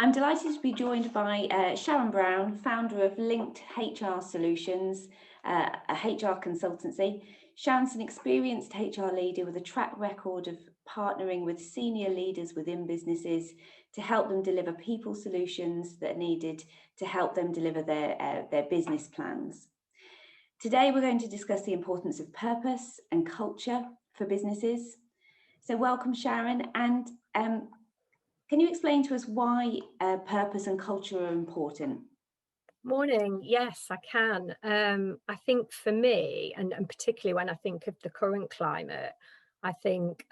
I'm delighted to be joined by Sharon Brown, founder of Linked HR Solutions, a HR consultancy. Sharon's an experienced HR leader with a track record of partnering with senior leaders within businesses to help them deliver people solutions that are needed to help them deliver their business plans. Today, we're going to discuss the importance of purpose and culture for businesses. So welcome, Sharon. And can you explain to us why purpose and culture are important? Morning. Yes, I can. I think for me, and particularly when I think of the current climate, I think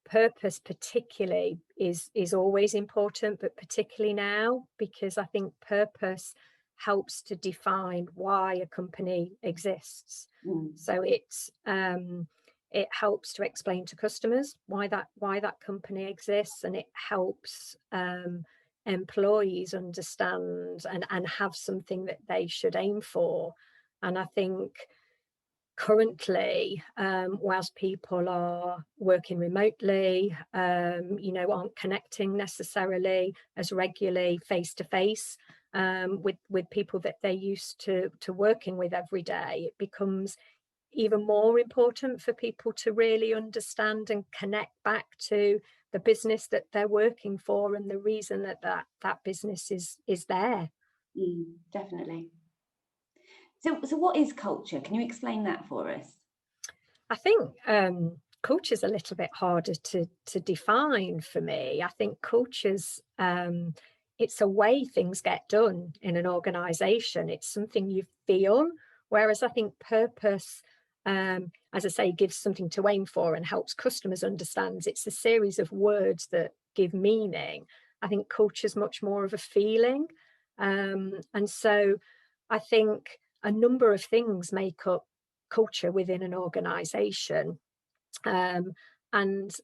purpose particularly is always important, but particularly now, because I think purpose helps to define why a company exists. So it helps to explain to customers why that company exists, and it helps employees understand and have something that they should aim for. And I think currently, whilst people are working remotely, aren't connecting necessarily as regularly face to face with people that they're used to working with every day, it becomes even more important for people to really understand and connect back to the business that they're working for and the reason that business is there. Definitely. So what is culture? Can you explain that for us? I think culture is a little bit harder to define for me. I think culture's it's a way things get done in an organization. It's something you feel, whereas I think purpose, as I say, gives something to aim for and helps customers understand. It's a series of words that give meaning. I think culture is much more of a feeling. And so I think a number of things make up culture within an organization. And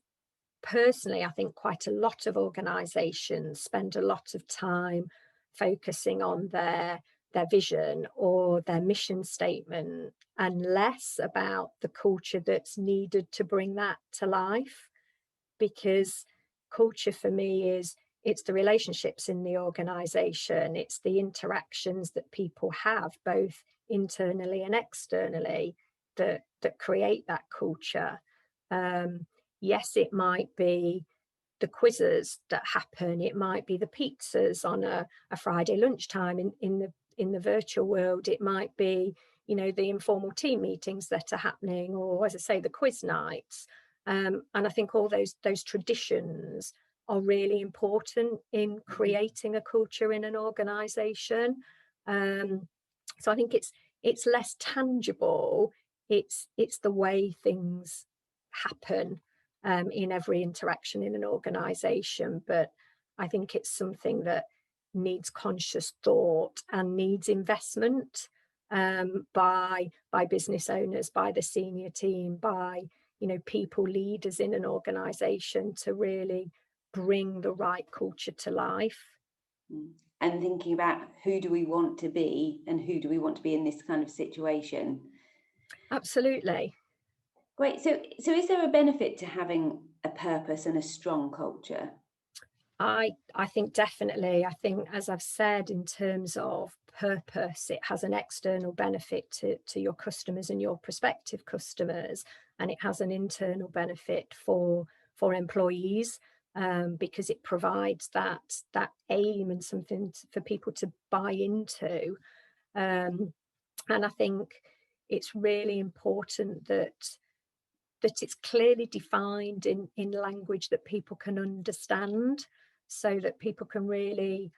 personally, I think quite a lot of organizations spend a lot of time focusing on their vision or their mission statement and less about the culture that's needed to bring that to life. Because culture for me it's the relationships in the organization, it's the interactions that people have both internally and externally that create that culture. Yes, it might be the quizzes that happen, it might be the pizzas on a Friday lunchtime in the virtual world, it might be the informal team meetings that are happening, or as I say, the quiz nights. And I think all those traditions are really important in creating a culture in an organization. So I think it's less tangible. It's the way things happen in every interaction in an organization. But I think it's something that needs conscious thought and needs investment by business owners, by the senior team, by people leaders in an organization to really bring the right culture to life. And thinking about who do we want to be and who do we want to be in this kind of situation. Absolutely. Great. So is there a benefit to having a purpose and a strong culture? I think definitely. I think, as I've said, in terms of purpose, it has an external benefit to your customers and your prospective customers, and it has an internal benefit for employees, because it provides that aim and something for people to buy into. And I think it's really important that it's clearly defined in language that people can understand, so that people can really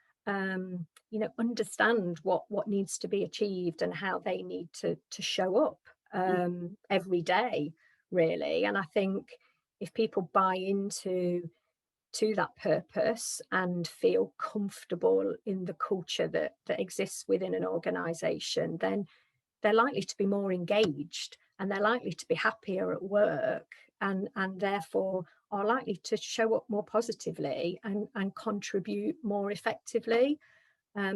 understand what needs to be achieved and how they need to show up every day, really. And I think if people buy into that purpose and feel comfortable in the culture that exists within an organization, then they're likely to be more engaged and they're likely to be happier at work, and therefore are likely to show up more positively and contribute more effectively,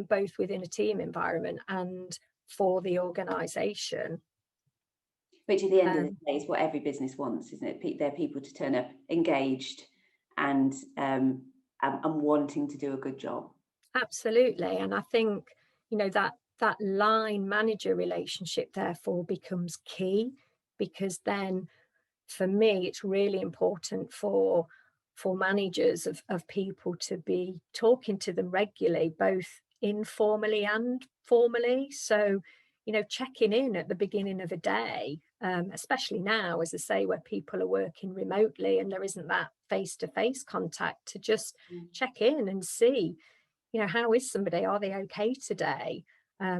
both within a team environment and for the organisation. Which at the end of the day is what every business wants, isn't it? They're people to turn up engaged and and wanting to do a good job. Absolutely. And I think, that line manager relationship therefore becomes key, because then for me it's really important for managers of people to be talking to them regularly, both informally and formally. So, checking in at the beginning of a day, especially now, as I say, where people are working remotely and there isn't that face-to-face contact, to just check in and see, how is somebody? Are they okay today?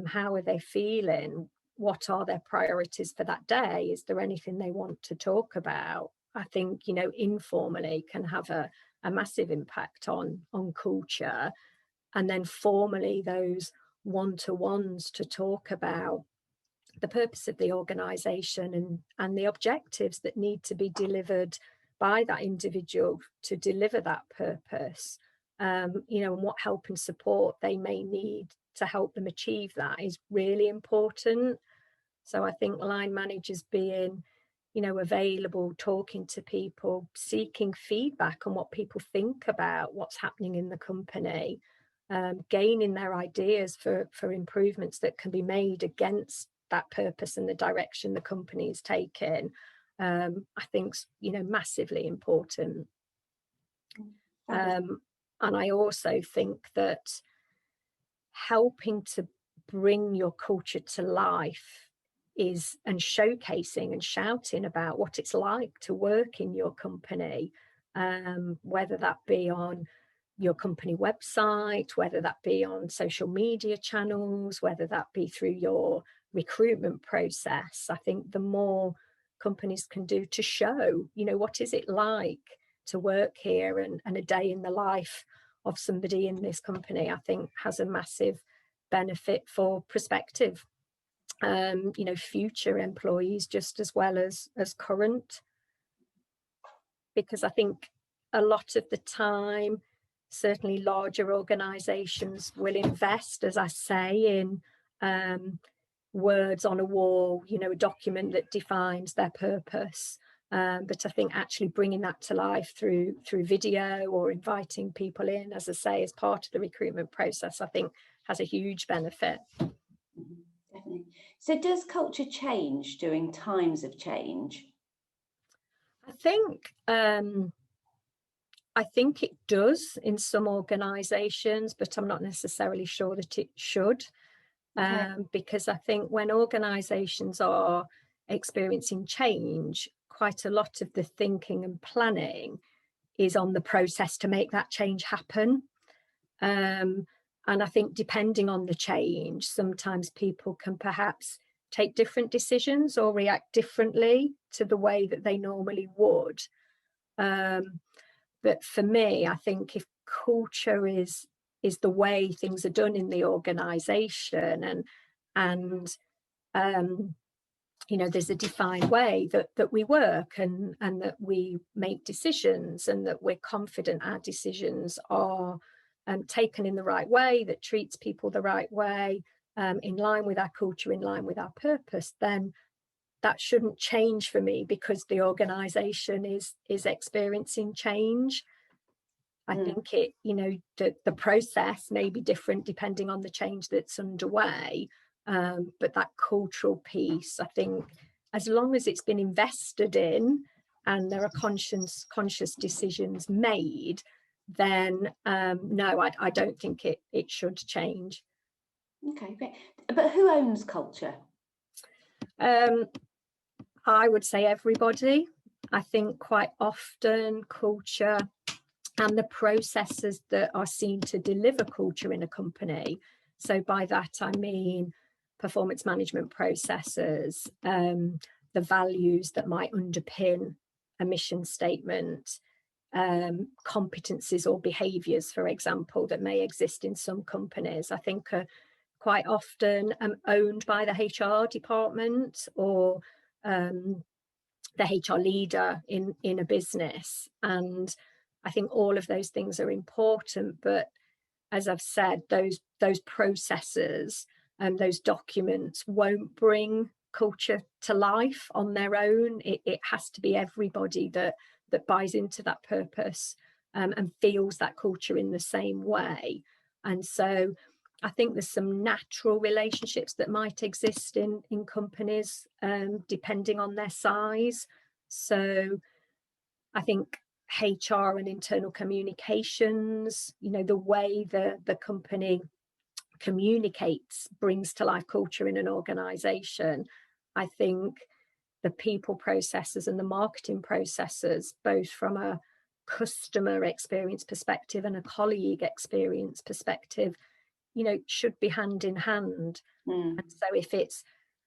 How are they feeling? What are their priorities for that day? Is there anything they want to talk about? I think, informally can have a massive impact on culture. And then formally, those one-to-ones to talk about the purpose of the organisation and the objectives that need to be delivered by that individual to deliver that purpose, and what help and support they may need to help them achieve that is really important. So I think line managers being, available, talking to people, seeking feedback on what people think about what's happening in the company, gaining their ideas for improvements that can be made against that purpose and the direction the company is taking, I think's, massively important. And I also think that helping to bring your culture to life and showcasing and shouting about what it's like to work in your company, whether that be on your company website, whether that be on social media channels, whether that be through your recruitment process. I think the more companies can do to show, what is it like to work here, and a day in the life of somebody in this company, I think has a massive benefit for prospective, future employees, just as well as current. Because I think a lot of the time, certainly larger organisations will invest, as I say, in words on a wall, a document that defines their purpose. But I think actually bringing that to life through video or inviting people in, as I say, as part of the recruitment process, I think has a huge benefit. Definitely. So does culture change during times of change? I think it does in some organisations, but I'm not necessarily sure that it should. Okay. Because I think when organisations are experiencing change, quite a lot of the thinking and planning is on the process to make that change happen. And I think depending on the change, sometimes people can perhaps take different decisions or react differently to the way that they normally would. But for me, I think if culture is the way things are done in the organisation, and there's a defined way that we work and that we make decisions, and that we're confident our decisions are taken in the right way, that treats people the right way, in line with our culture, in line with our purpose, then that shouldn't change for me because the organisation is experiencing change. I think it, the process may be different depending on the change that's underway, but that cultural piece, I think, as long as it's been invested in and there are conscious decisions made, then no, I don't think it should change. Okay, great. But who owns culture? I would say everybody. I think quite often culture and the processes that are seen to deliver culture in a company. So by that, I mean performance management processes, the values that might underpin a mission statement, competencies or behaviours, for example, that may exist in some companies, I think are quite often owned by the HR department or the HR leader in a business. And I think all of those things are important, but as I've said, those processes and those documents won't bring culture to life on their own. It has to be everybody that buys into that purpose and feels that culture in the same way. And so I think there's some natural relationships that might exist in companies, depending on their size. So I think HR and internal communications, the way the company communicates brings to life culture in an organization. I think the people processes and the marketing processes, both from a customer experience perspective and a colleague experience perspective, should be hand in hand. And so if it's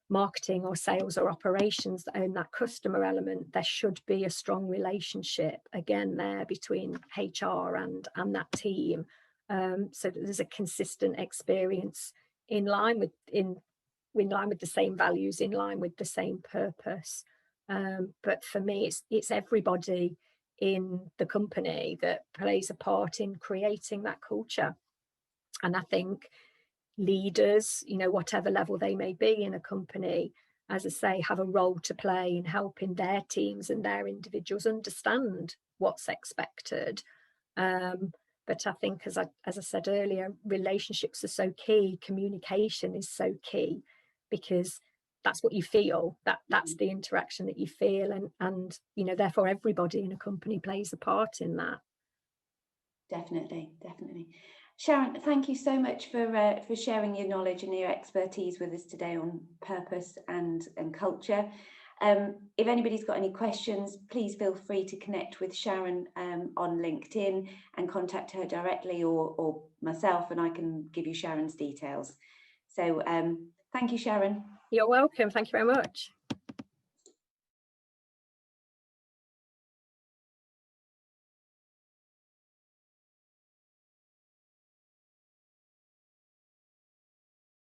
marketing or sales or operations that own that customer element, there should be a strong relationship again there between HR and that team, so that there's a consistent experience in line with the same values, in line with the same purpose. But for me, it's everybody in the company that plays a part in creating that culture. And I think leaders, whatever level they may be in a company, as I say, have a role to play in helping their teams and their individuals understand what's expected. But I think, as I said earlier, relationships are so key. Communication is so key, because that's what you feel. That's the interaction that you feel, and therefore everybody in a company plays a part in that. Definitely. Sharon, thank you so much for sharing your knowledge and your expertise with us today on purpose and culture. If anybody's got any questions, please feel free to connect with Sharon on LinkedIn and contact her directly, or myself, and I can give you Sharon's details. So thank you, Sharon. You're welcome. Thank you very much.